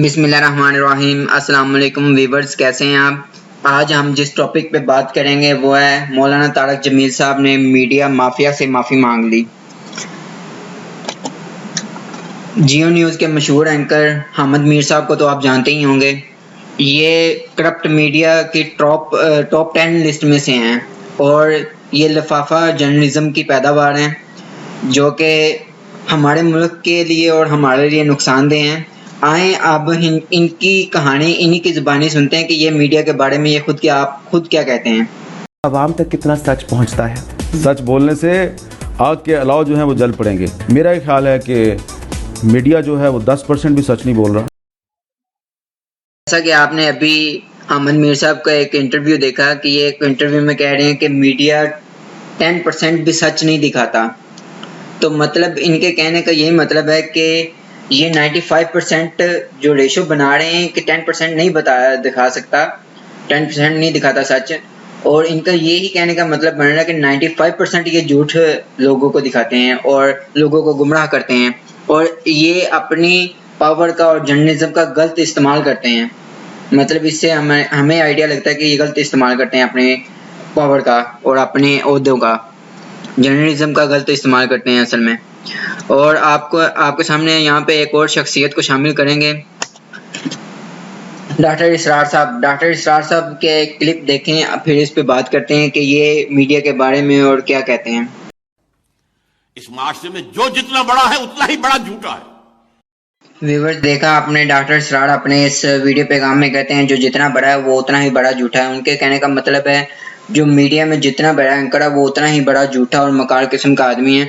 بسم اللہ الرحمن الرحیم۔ السلام علیکم ویورز، کیسے ہیں آپ؟ آج ہم جس ٹاپک پہ بات کریں گے وہ ہے مولانا طارق جمیل صاحب نے میڈیا مافیا سے معافی مانگ لی۔ جیو نیوز کے مشہور اینکر حامد میر صاحب کو تو آپ جانتے ہی ہوں گے۔ یہ کرپٹ میڈیا کی ٹاپ 10 لسٹ میں سے ہیں اور یہ لفافہ جرنلزم کی پیداوار ہیں جو کہ ہمارے ملک کے لیے اور ہمارے لیے نقصان دہ ہیں۔ آئیں اب ان کی کہانی انہی کی زبانی سنتے ہیں کہ یہ میڈیا کے بارے میں یہ خود کیا کہتے ہیں۔ عوام تک کتنا سچ پہنچتا ہے؟ سچ بولنے سے آگ کے علاوہ جو ہیں وہ جل پڑیں گے۔ میرا یہ خیال ہے کہ میڈیا جو ہے وہ 10% بھی سچ نہیں بول رہا۔ جیسا کہ آپ نے ابھی حامد میر صاحب کا ایک انٹرویو دیکھا کہ یہ ایک انٹرویو میں کہہ رہے ہیں کہ میڈیا 10% بھی سچ نہیں دکھاتا، تو مطلب ان کے کہنے کا یہی مطلب ہے کہ یہ 95% جو ریشو بنا رہے ہیں کہ 10% نہیں دکھا سکتا، 10% نہیں دکھاتا سچ، اور ان کا یہی کہنے کا مطلب بن رہا ہے کہ 95% یہ جھوٹ لوگوں کو دکھاتے ہیں اور لوگوں کو گمراہ کرتے ہیں، اور یہ اپنی پاور کا اور جرنلزم کا غلط استعمال کرتے ہیں۔ مطلب اس سے ہمیں آئیڈیا لگتا ہے کہ یہ غلط استعمال کرتے ہیں اپنے پاور کا اور اپنے عہدوں کا، جرنلزم کا غلط استعمال کرتے ہیں اصل میں۔ اور آپ کے سامنے یہاں پہ ایک اور شخصیت کو شامل کریں گے، ڈاکٹر اسرار صاحب۔ ڈاکٹر اسرار صاحب کے کلپ دیکھیں، پھر اس پہ بات کرتے ہیں کہ یہ میڈیا کے بارے میں اور کیا کہتے ہیں۔ اس معاشرے میں جو جتنا بڑا ہے اتنا ہی بڑا جھوٹا ہے۔ ویورز، دیکھا آپ نے، ڈاکٹر اسرار اپنے اس ویڈیو پیغام میں کہتے ہیں جو جتنا بڑا ہے وہ اتنا ہی بڑا جھوٹا ہے۔ ان کے کہنے کا مطلب ہے جو میڈیا میں جتنا بڑا اینکر ہے وہ اتنا ہی بڑا جھوٹا اور مکار قسم کا آدمی ہے۔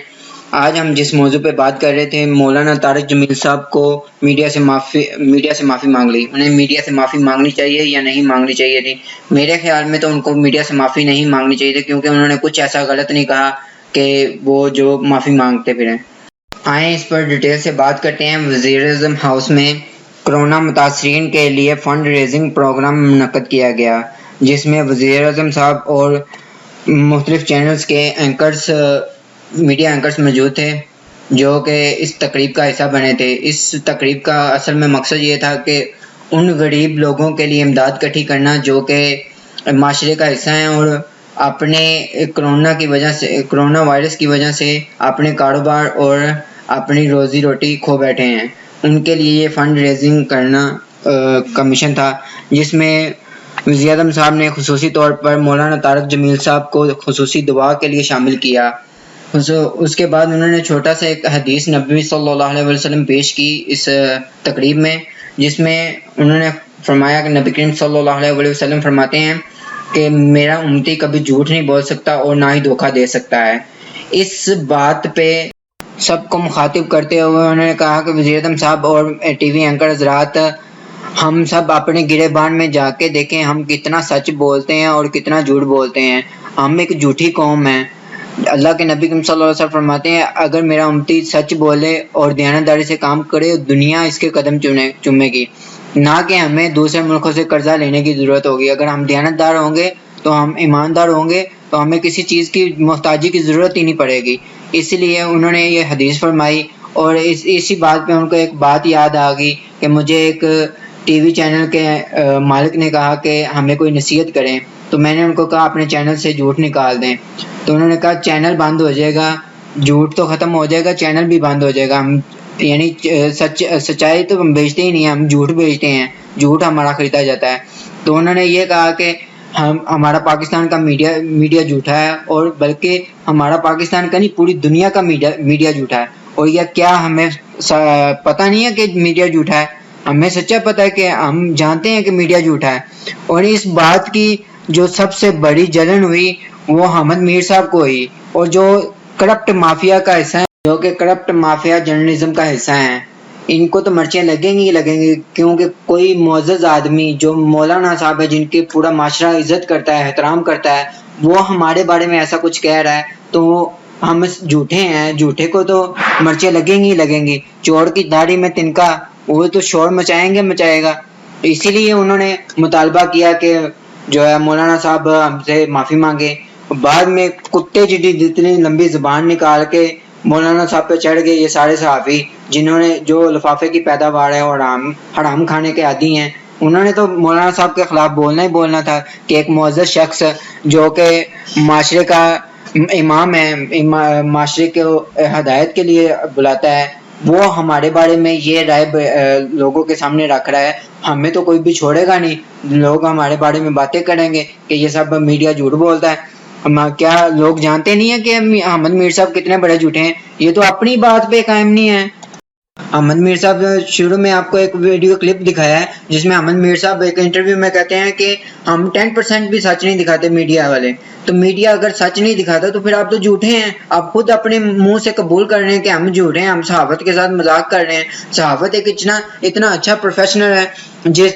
آج ہم جس موضوع پہ بات کر رہے تھے، مولانا طارق جمیل صاحب کو میڈیا سے معافی مانگ لی۔ انہیں میڈیا سے معافی مانگنی چاہیے یا نہیں مانگنی چاہیے تھی؟ میرے خیال میں تو ان کو میڈیا سے معافی نہیں مانگنی چاہیے تھی، کیونکہ انہوں نے کچھ ایسا غلط نہیں کہا کہ وہ جو معافی مانگتے پھریں۔ آئیں اس پر ڈیٹیل سے بات کرتے ہیں۔ وزیر اعظم ہاؤس میں کرونا متاثرین کے لیے فنڈ ریزنگ پروگرام منعقد کیا گیا، جس میں وزیر اعظم صاحب اور مختلف چینلز کے میڈیا اینکرز موجود تھے جو کہ اس تقریب کا حصہ بنے تھے۔ اس تقریب کا اصل میں مقصد یہ تھا کہ ان غریب لوگوں کے لیے امداد اکٹھی کرنا جو کہ معاشرے کا حصہ ہیں اور اپنے کرونا وائرس کی وجہ سے اپنے کاروبار اور اپنی روزی روٹی کھو بیٹھے ہیں، ان کے لیے یہ فنڈ ریزنگ کرنا کا مشن تھا، جس میں وزیر اعظم صاحب نے خصوصی طور پر مولانا طارق جمیل صاحب کو خصوصی دعا کے لیے شامل کیا۔ اس کے بعد انہوں نے چھوٹا سا ایک حدیث نبوی صلی اللہ علیہ وسلم پیش کی اس تقریب میں، جس میں انہوں نے فرمایا کہ نبی کریم صلی اللہ علیہ وسلم فرماتے ہیں کہ میرا امتی کبھی جھوٹ نہیں بول سکتا اور نہ ہی دھوکہ دے سکتا ہے۔ اس بات پہ سب کو مخاطب کرتے ہوئے انہوں نے کہا کہ وزیر اعظم صاحب اور ٹی وی اینکر حضرات، ہم سب اپنے گریبان میں جا کے دیکھیں ہم کتنا سچ بولتے ہیں اور کتنا جھوٹ بولتے ہیں۔ ہم ایک جھوٹی قوم ہیں۔ اللہ کے نبی صلی اللہ علیہ وسلم فرماتے ہیں اگر میرا امتی سچ بولے اور دیانتداری سے کام کرے، دنیا اس کے قدم چومے گی، نہ کہ ہمیں دوسرے ملکوں سے قرضہ لینے کی ضرورت ہوگی۔ اگر ہم دیانتدار ہوں گے تو ہم ایماندار ہوں گے تو ہمیں کسی چیز کی محتاجی کی ضرورت ہی نہیں پڑے گی۔ اس لیے انہوں نے یہ حدیث فرمائی، اور اسی بات پہ ان کو ایک بات یاد آ گئی کہ مجھے ایک ٹی وی چینل کے مالک نے کہا کہ ہمیں کوئی نصیحت کریں، تو میں نے ان کو کہا اپنے چینل سے جھوٹ نکال دیں، تو انہوں نے کہا چینل بند ہو جائے گا، جھوٹ تو ختم ہو جائے گا، چینل بھی بند ہو جائے گا۔ ہم یعنی سچائی تو ہم بیچتے ہی نہیں ہیں، ہم جھوٹ بیچتے ہیں، جھوٹ ہمارا خریدا جاتا ہے۔ تو انہوں نے یہ کہا کہ ہمارا پاکستان کا میڈیا جھوٹا ہے، اور بلکہ ہمارا پاکستان کا نہیں پوری دنیا کا میڈیا جھوٹا ہے، اور یہ کیا ہمیں پتہ نہیں ہے کہ میڈیا جھوٹا ہے؟ ہمیں سچا پتہ ہے کہ ہم جانتے ہیں کہ میڈیا جھوٹا ہے۔ اور اس بات کی جو سب سے بڑی جلن ہوئی وہ حامد میر صاحب کو ہوئی، اور جو کرپٹ مافیا کا حصہ ہے، جو کہ کرپٹ مافیا جرنلزم کا حصہ ہیں، ان کو تو مرچیں لگیں گی، کیونکہ کوئی معزز آدمی جو مولانا صاحب ہے جن کے پورا معاشرہ عزت کرتا ہے، احترام کرتا ہے، وہ ہمارے بارے میں ایسا کچھ کہہ رہا ہے تو ہم جھوٹے ہیں، جھوٹے کو تو مرچیں لگیں گی۔ چور کی داڑھی میں تنکا، وہ تو شور مچائے گا۔ اسی لیے انہوں نے مطالبہ کیا کہ جو ہے مولانا صاحب ہم سے معافی مانگے۔ بعد میں کتے جتنی لمبی زبان نکال کے مولانا صاحب پہ چڑھ گئے یہ سارے صحافی جنہوں نے جو لفافے کی پیداوار ہے اور حرام کھانے کے عادی ہیں. انہوں نے تو مولانا صاحب کے خلاف بولنا ہی بولنا تھا کہ ایک معزز شخص جو کہ معاشرے کا امام ہے, معاشرے کو ہدایت کے لیے بلاتا ہے, وہ ہمارے بارے میں یہ رائے لوگوں کے سامنے رکھ رہا ہے. ہمیں تو کوئی بھی چھوڑے گا نہیں, لوگ ہمارے بارے میں باتیں کریں گے کہ یہ سب میڈیا جھوٹ بولتا ہے. کیا لوگ جانتے نہیں ہیں کہ احمد میر صاحب کتنے بڑے جھوٹے ہیں؟ یہ تو اپنی بات پہ قائم نہیں ہے. احمد میر صاحب شروع میں آپ کو ایک ویڈیو کلپ دکھایا ہے جس میں احمد میر صاحب ایک انٹرویو میں کہتے ہیں کہ ہم 10% بھی سچ نہیں دکھاتے میڈیا والے. تو میڈیا اگر سچ نہیں دکھاتا تو پھر آپ تو جھوٹے ہیں. آپ خود اپنے منہ سے قبول کر رہے ہیں کہ ہم جھوٹے ہیں, ہم صحافت کے ساتھ مذاق کر رہے ہیں. صحافت ایک اتنا اچھا پروفیشنل ہے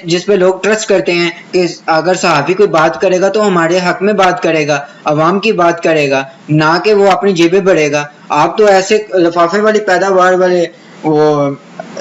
جس پہ لوگ ٹرسٹ کرتے ہیں کہ اگر صحافی کوئی بات کرے گا تو ہمارے حق میں بات کرے گا, عوام کی بات کرے گا, نہ کہ وہ اپنی جیبیں بڑھے گا. آپ تو ایسے لفافے والی پیداوار والے وہ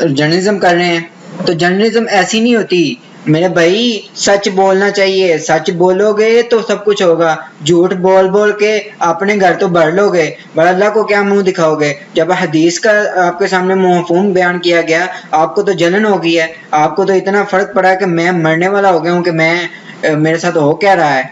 جرنلزم کر رہے ہیں. تو جرنلزم ایسی نہیں ہوتی میرے بھائی, سچ بولنا چاہیے. سچ بولو گے تو سب کچھ ہوگا. جھوٹ بول کے اپنے گھر تو بھر لو گے, بڑا اللہ کو کیا منہ دکھاؤ گے؟ جب حدیث کا آپ کے سامنے مفہوم بیان کیا گیا آپ کو تو جلن ہو گئی ہے. آپ کو تو اتنا فرق پڑا ہے کہ میں مرنے والا ہو گیا ہوں کہ میرے ساتھ ہو کیا رہا ہے.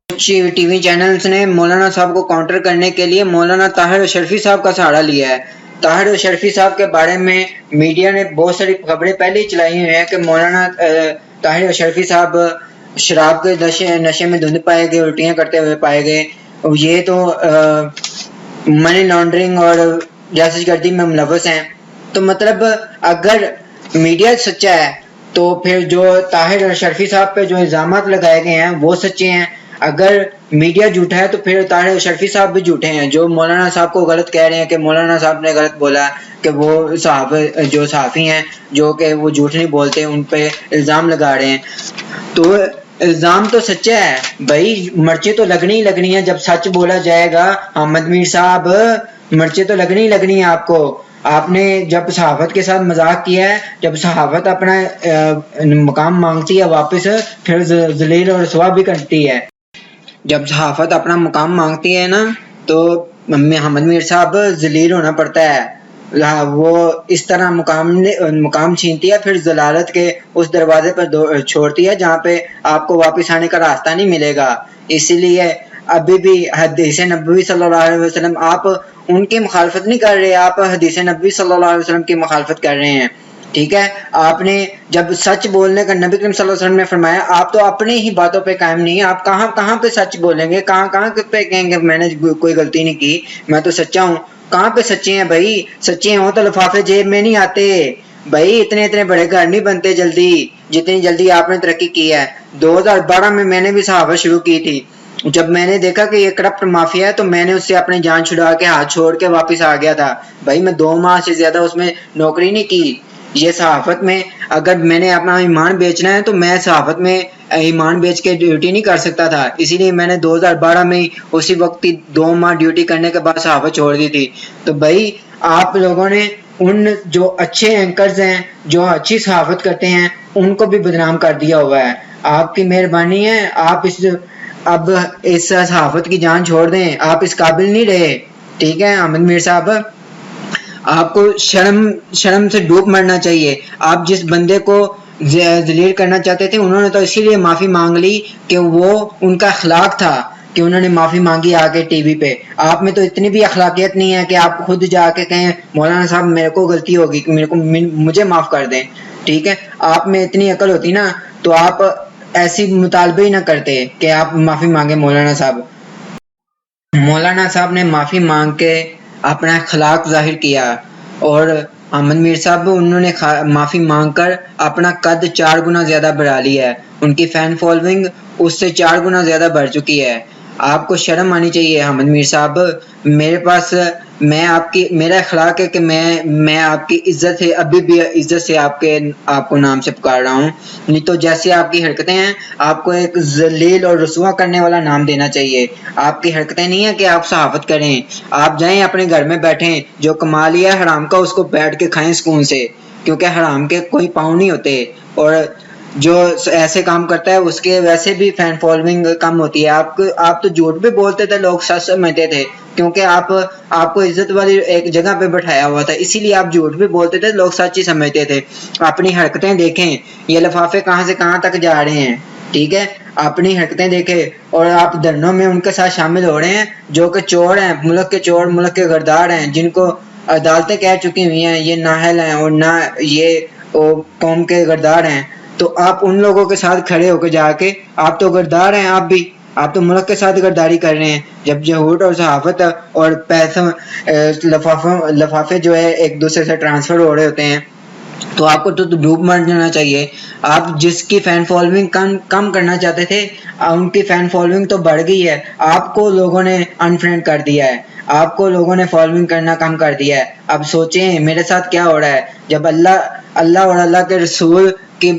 کچھ ٹی وی چینلز نے مولانا صاحب کو کاؤنٹر کرنے کے لیے مولانا طاہر اشرفی صاحب کا سہارا لیا ہے. طاہر اشرفی صاحب کے بارے میں میڈیا نے بہت ساری خبریں پہلے ہی چلائی ہوئی ہیں کہ مولانا طاہر اشرفی صاحب شراب کے نشے میں دھند پائے گئے, الٹیاں کرتے ہوئے پائے گئے. یہ تو منی لانڈرنگ اور جاسوسی گردی میں ملوث ہیں. تو مطلب اگر میڈیا سچا ہے تو پھر جو طاہر اشرفی صاحب پہ جو الزامات لگائے گئے ہیں وہ سچے ہیں. اگر میڈیا جھوٹا ہے تو پھر طاہر اشرفی صاحب بھی جھوٹے ہیں جو مولانا صاحب کو غلط کہہ رہے ہیں کہ مولانا صاحب نے غلط بولا کہ وہ جو صحافی ہیں جو کہ وہ جھوٹ نہیں بولتے ان پہ الزام لگا رہے ہیں. تو الزام تو سچا ہے بھائی, مرچیں تو لگنی ہی لگنی ہیں جب سچ بولا جائے گا. احمد میر صاحب مرچیں تو لگنی ہی لگنی ہیں آپ کو. آپ نے جب صحافت کے ساتھ مذاق کیا ہے, جب صحافت اپنا مقام مانگتی ہے واپس پھر ذلیل اور رسوا بھی کرتی ہے. جب صحافت اپنا مقام مانگتی ہے نا تو احمد میر صاحب ذلیل ہونا پڑتا ہے. وہ اس طرح مقام چھینتی ہے, پھر ضلالت کے اس دروازے پر چھوڑتی ہے جہاں پہ آپ کو واپس آنے کا راستہ نہیں ملے گا. اسی لیے ابھی بھی حدیث نبوی صلی اللہ علیہ وسلم آپ ان کی مخالفت نہیں کر رہے, آپ حدیث نبوی صلی اللہ علیہ وسلم کی مخالفت کر رہے ہیں. ٹھیک ہے, آپ نے جب سچ بولنے کا نبی کریم صلی اللہ علیہ وسلم نے فرمایا, آپ تو اپنی ہی باتوں پہ قائم نہیں ہیں. آپ کہاں پہ سچ بولیں گے, کہاں پہ کہیں گے میں نے کوئی غلطی نہیں کی, میں تو سچا ہوں. کہاں پہ سچے ہیں بھائی؟ سچے ہوں تو لفافے جیب میں نہیں آتے بھائی. اتنے بڑے گھر نہیں بنتے جلدی جتنی جلدی آپ نے ترقی کی ہے. 2012 میں نے بھی صحافت شروع کی تھی. جب میں نے دیکھا کہ یہ کرپٹ مافیا ہے تو میں نے اس سے اپنی جان چھڑا کے ہاتھ چھوڑ کے واپس آ گیا تھا بھائی. میں 2 ماہ سے زیادہ اس میں نوکری نہیں کی. یہ صحافت میں اگر میں نے اپنا ایمان بیچنا ہے تو میں صحافت میں ایمان بیچ کے ڈیوٹی نہیں کر سکتا تھا. اسی لیے میں نے 2012 میں اسی وقت 2 ماہ ڈیوٹی کرنے کے بعد صحافت چھوڑ دی تھی. تو بھائی آپ لوگوں نے ان جو اچھے اینکرز ہیں جو اچھی صحافت کرتے ہیں ان کو بھی بدنام کر دیا ہوا ہے. آپ کی مہربانی ہے آپ اب اس صحافت کی جان چھوڑ دیں, آپ اس قابل نہیں رہے. ٹھیک ہے احمد میر صاحب, آپ کو شرم سے ڈوب مرنا چاہیے. آپ جس بندے کو ذلیل کرنا چاہتے تھے انہوں نے تو اسی لیے معافی مانگ لی کہ وہ ان کا اخلاق تھا کہ انہوں نے معافی مانگی آ کے ٹی وی پہ. آپ میں تو اتنی بھی اخلاقیت نہیں ہے کہ آپ خود جا کے کہیں مولانا صاحب میرے کو غلطی ہوگی, مجھے معاف کر دیں. ٹھیک ہے, آپ میں اتنی عقل ہوتی نا تو آپ ایسی مطالبے ہی نہ کرتے کہ آپ معافی مانگے. مولانا صاحب نے معافی مانگ کے اپنا اخلاق ظاہر کیا, اور احمد میر صاحب انہوں نے معافی مانگ کر اپنا قد 4 گنا زیادہ بڑھا لیا ہے. ان کی فین فالوئنگ اس سے 4 گنا زیادہ بڑھ چکی ہے. آپ کو شرم آنی چاہیے احمد میر صاحب. میرا اخلاق ہے کہ میں آپ کی عزت ہے, ابھی بھی عزت سے آپ کو نام سے پکار رہا ہوں. نہیں تو جیسے آپ کی حرکتیں ہیں آپ کو ایک ذلیل اور رسوا کرنے والا نام دینا چاہیے. آپ کی حرکتیں نہیں ہیں کہ آپ صحافت کریں. آپ جائیں اپنے گھر میں بیٹھیں, جو کما لیا ہے حرام کا اس کو بیٹھ کے کھائیں سکون سے, کیونکہ حرام کے کوئی پاؤں نہیں ہوتے. اور جو ایسے کام کرتا ہے اس کے ویسے بھی فین فالوئنگ کم ہوتی ہے. آپ تو جھوٹ بھی بولتے تھے, لوگ سچ سمجھتے تھے, کیونکہ آپ کو عزت والی ایک جگہ پہ بٹھایا ہوا تھا, اسی لیے آپ جھوٹ بھی بولتے تھے, لوگ سچ ہی سمجھتے تھے. اپنی حرکتیں دیکھیں, یہ لفافے کہاں سے کہاں تک جا رہے ہیں, ٹھیک ہے, اپنی حرکتیں دیکھیں, اور آپ دھرنوں میں ان کے ساتھ شامل ہو رہے ہیں جو کہ چور ہیں, ملک کے چور, ملک کے غدار ہیں, جن کو عدالتیں کہہ چکی ہوئی ہیں یہ نااہل ہیں اور نہ یہ قوم کے غدار ہیں. تو آپ ان لوگوں کے ساتھ کھڑے ہو کے جا کے, آپ تو غدار ہیں, آپ تو ملک کے ساتھ غداری کر رہے ہیں. جب جھوٹ اور صحافت اور پیسوں لفافے جو ہے ایک دوسرے سے ٹرانسفر ہو رہے ہوتے ہیں تو آپ کو تو ڈوب مر جانا چاہیے. آپ جس کی فین فالوئنگ کم کرنا چاہتے تھے ان کی فین فالوئنگ تو بڑھ گئی ہے, آپ کو لوگوں نے انفرینڈ کر دیا ہے, آپ کو لوگوں نے فالوئنگ کرنا کم کر دیا ہے. اب سوچیں میرے ساتھ کیا ہو رہا ہے. جب اللہ اور اللہ کے رسول کی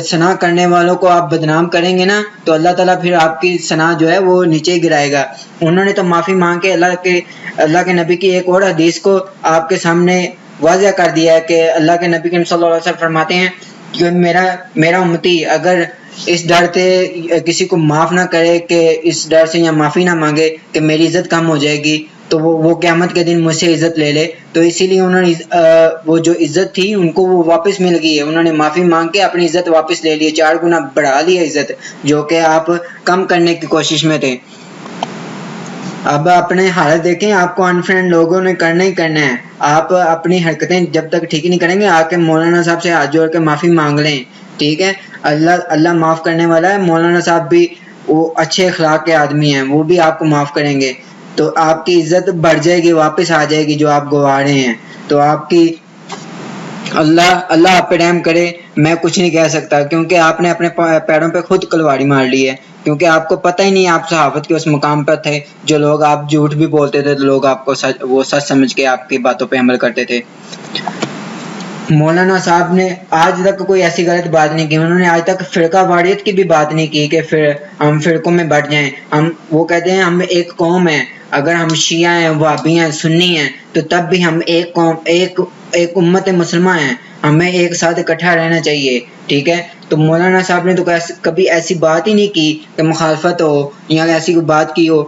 ثنا کرنے والوں کو آپ بدنام کریں گے نا تو اللہ تعالیٰ پھر آپ کی ثنا جو ہے وہ نیچے ہی گرائے گا. انہوں نے تو معافی مانگ کے اللہ کے نبی کی ایک اور حدیث کو آپ کے سامنے واضح کر دیا ہے کہ اللہ کے نبی صلی اللہ علیہ وسلم فرماتے ہیں کہ میرا امتی اگر اس ڈر سے کسی کو معاف نہ کرے, کہ اس ڈر سے یا معافی نہ مانگے کہ میری عزت کم ہو جائے گی, تو وہ قیامت کے دن مجھ سے عزت لے لے. تو اسی لیے انہوں نے وہ جو عزت تھی ان کو وہ واپس مل گئی ہے, انہوں نے معافی مانگ کے اپنی عزت واپس لے لی, 4 گنا بڑھا لی ہے عزت, جو کہ آپ کم کرنے کی کوشش میں تھے. اب اپنے حالت دیکھیں, آپ کو انفرینڈ لوگوں نے کرنا ہی کرنا ہے. آپ اپنی حرکتیں جب تک ٹھیک نہیں کریں گے آ کے مولانا صاحب سے ہاتھ جوڑ کے معافی مانگ لیں, ٹھیک ہے. اللہ معاف کرنے والا ہے. مولانا صاحب بھی وہ اچھے اخلاق کے آدمی ہیں, وہ بھی آپ کو معاف کریں گے تو آپ کی عزت بڑھ جائے گی, واپس آ جائے گی جو آپ گوا رہے ہیں. تو آپ کی اللہ آپ پہ رحم کرے. میں کچھ نہیں کہہ سکتا کیونکہ آپ نے اپنے پیروں پہ خود کلواری مار لی ہے, کیونکہ آپ کو پتہ ہی نہیں آپ صحافت کے اس مقام پر تھے جو لوگ, آپ جھوٹ بھی بولتے تھے تو لوگ آپ کو وہ سچ سمجھ کے آپ کی باتوں پہ عمل کرتے تھے. مولانا صاحب نے آج تک کوئی ایسی غلط بات نہیں کی, انہوں نے آج تک فرقہ واریت کی بھی بات نہیں کی کہ پھر ہم فرقوں میں بٹ جائیں. وہ کہتے ہیں ہم ایک قوم ہیں, اگر ہم شیعہ ہیں, وہابی ہیں, سنی ہیں, تو تب بھی ہم ایک قوم, ایک امت مسلمہ ہیں, ہمیں ایک ساتھ اکٹھا رہنا چاہیے, ٹھیک ہے. تو مولانا صاحب نے تو کبھی ایسی بات ہی نہیں کی کہ مخالفت ہو یا ایسی کوئی بات کی ہو.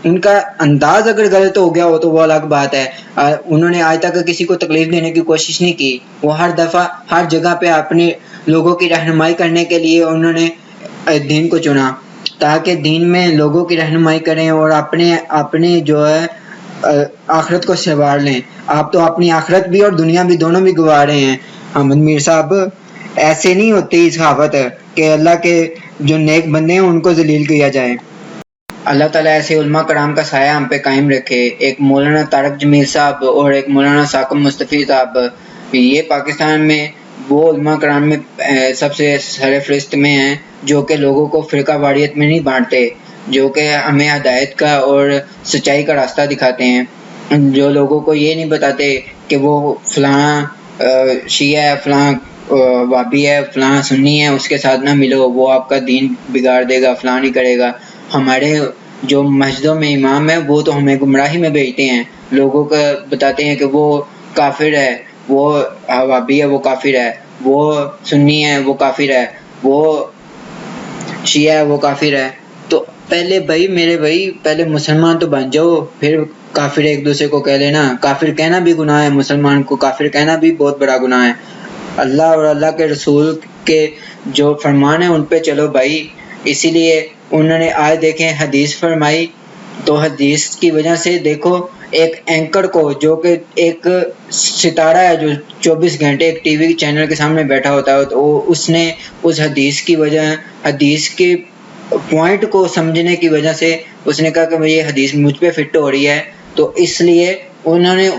ان کا انداز اگر غلط ہو گیا ہو تو وہ الگ بات ہے. انہوں نے آج تک کسی کو تکلیف دینے کی کوشش نہیں کی. وہ ہر دفعہ ہر جگہ پہ اپنے لوگوں کی رہنمائی کرنے کے لیے انہوں نے دین کو چنا, تاکہ دین میں لوگوں کی رہنمائی کریں اور اپنے جو ہے آخرت کو سنوار لیں. آپ تو اپنی آخرت بھی اور دنیا بھی دونوں بھی گوا رہے ہیں. احمد میر صاحب, ایسے نہیں ہوتی صحافت کہ اللہ کے جو نیک بندے ہیں ان کو ذلیل کیا جائے. اللہ تعالیٰ ایسے علماء کرام کا سایہ ہم پہ قائم رکھے. ایک مولانا طارق جمیل صاحب اور ایک مولانا ثاقب مصطفی صاحب, یہ پاکستان میں وہ علماء کرام میں سب سے سر فہرست میں ہیں جو کہ لوگوں کو فرقہ واریت میں نہیں بانٹتے, جو کہ ہمیں ہدایت کا اور سچائی کا راستہ دکھاتے ہیں, جو لوگوں کو یہ نہیں بتاتے کہ وہ فلاں شیعہ ہے, فلاں وابی ہے, فلاں سنی ہے, اس کے ساتھ نہ ملو, وہ آپ کا دین بگاڑ دے گا, فلاں نہیں کرے گا. ہمارے جو مسجدوں میں امام ہیں وہ تو ہمیں گمراہی میں بھیجتے ہیں, لوگوں کو بتاتے ہیں کہ وہ کافر ہے, وہ وابی ہے وہ کافر ہے, وہ سنی ہے وہ کافر ہے, وہ شیعہ ہے وہ کافر ہے. تو پہلے میرے بھائی پہلے مسلمان تو بن جاؤ, پھر کافر ایک دوسرے کو کہہ لینا. کافر کہنا بھی گناہ ہے, مسلمان کو کافر کہنا بھی بہت بڑا گناہ ہے. اللہ اور اللہ کے رسول کے جو فرمان ہیں ان پہ چلو بھائی. اسی لیے انہوں نے آج دیکھیں حدیث فرمائی, تو حدیث کی وجہ سے دیکھو ایک اینکر کو جو کہ ایک ستارہ ہے جو 24 گھنٹے ایک ٹی وی چینل کے سامنے بیٹھا ہوتا ہے, تو اس نے اس حدیث کی وجہ, حدیث کے پوائنٹ کو سمجھنے کی وجہ سے اس نے کہا کہ یہ حدیث مجھ پہ فٹ ہو رہی ہے, تو اس لیے انہوں نے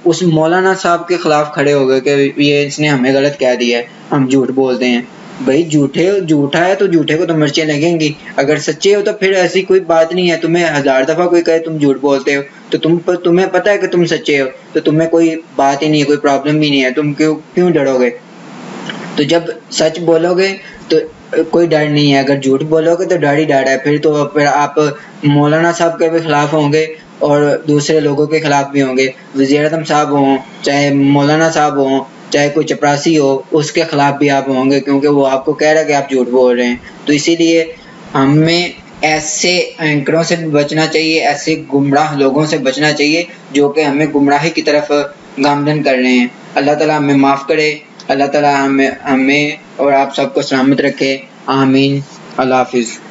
اس مولانا صاحب کے خلاف کھڑے ہو گئے کہ یہ اس نے ہمیں غلط کہہ دیا ہے, ہم جھوٹ بولتے ہیں. بھائی جھوٹا ہے تو جھوٹے کو تو مرچیں لگیں گی, اگر سچے ہو تو پھر ایسی کوئی بات نہیں ہے. تمہیں 1000 دفعہ کوئی کہے تم جھوٹ بولتے ہو تو تمہیں پتہ ہے کہ تم سچے ہو, تو تمہیں کوئی بات ہی نہیں ہے, کوئی پرابلم بھی نہیں ہے, تم کیوں ڈرو گے. تو جب سچ بولو گے تو کوئی ڈر نہیں ہے, اگر جھوٹ بولو گے تو ڈر ہی ڈر ہے. پھر آپ مولانا صاحب کے بھی خلاف ہوں گے اور دوسرے لوگوں کے خلاف بھی ہوں گے. وزیر اعظم صاحب ہوں, چاہے مولانا صاحب ہوں, چاہے کوئی چپراسی ہو اس کے خلاف بھی آپ ہوں گے، کیونکہ وہ آپ کو کہہ رہا ہے کہ آپ جھوٹ بول رہے ہیں. تو اسی لیے ہمیں ایسے اینکروں سے بھی بچنا چاہیے، ایسے گمراہ لوگوں سے بچنا چاہیے جو کہ ہمیں گمراہی کی طرف گامزن کر رہے ہیں. اللہ تعالیٰ ہمیں معاف کرے، اللہ تعالیٰ ہمیں اور آپ سب کو سلامت رکھے. آمین. اللہ حافظ.